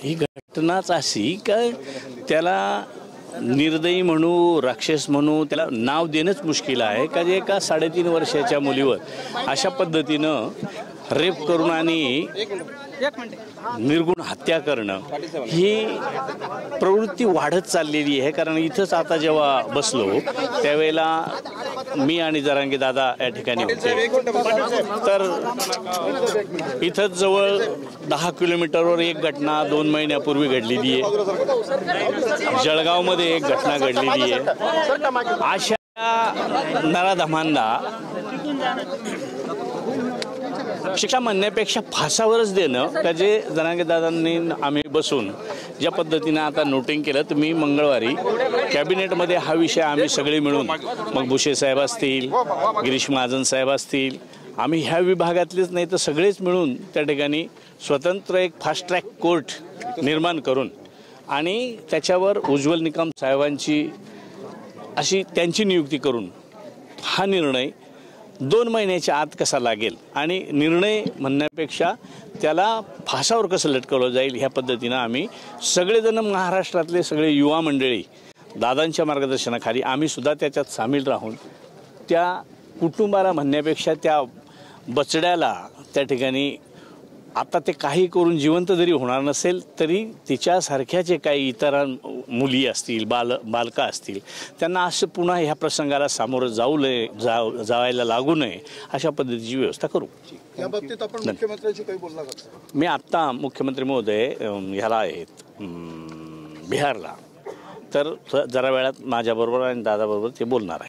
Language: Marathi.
ही घटनाच अशी का त्याला निर्दयी म्हणू, राक्षस म्हणू, त्याला नाव देणंच मुश्किल आहे का जे एका 3.5 वर्षाच्या मुलीवर अशा पद्धतीनं रेप करून आणि निर्गुण हत्या करणं ही प्रवृत्ती वाढत चाललेली आहे। कारण इथंच आता जेव्हा बसलो त्यावेळेला मी आणि जरांगे दादा या ठिकाणी होते, तर इथंच जवळ 10 किलोमीटरवर एक घटना 2 महिन्यापूर्वी घडलेली आहे। जळगावमध्ये एक घटना घडलेली आहे। अशा नराधमांना शिक्षा म्हणण्यापेक्षा फासावरच देणं का जे जरांगे दादांनी आम्ही बसून ज्या पद्धतीने आता नोटिंग केलं, तर मी मंगळवारी कॅबिनेटमध्ये हा विषय आम्ही सगळे मिळून, मग भुसे साहेब असतील, गिरीश महाजन साहेब असतील, आम्ही ह्या विभागातलेच नाही तर सगळेच मिळून त्या ठिकाणी स्वतंत्र एक फास्ट ट्रॅक कोर्ट निर्माण करून आणि त्याच्यावर उज्ज्वल निकम साहेबांची अशी त्यांची नियुक्ती करून हा निर्णय 2 महिन्याच्या आत कसा लागेल आणि निर्णय म्हणण्यापेक्षा त्याला फासावर कसं लटकवलं जाईल ह्या पद्धतीनं आम्ही सगळेजण महाराष्ट्रातले सगळे युवा मंडळी दादांच्या मार्गदर्शनाखाली आम्ही सुद्धा त्याच्यात सामील राहून त्या कुटुंबाला म्हणण्यापेक्षा त्या बचड्याला त्या ठिकाणी आता ते काही करून जिवंत जरी होणार नसेल तरी तिच्यासारख्या जे काही इतर मुली असतील, बालका असतील, त्यांना असं पुन्हा ह्या प्रसंगाला सामोरं जायला लागू नये अशा पद्धतीची व्यवस्था करू। या बाबतीत आपण मुख्यमंत्र्यांशी काही बोलला का? मी आत्ता मुख्यमंत्री महोदय ह्याला आहेत बिहारला, तर जरा वेळात माझ्याबरोबर आणि दादाबरोबर ते बोलणार आहे।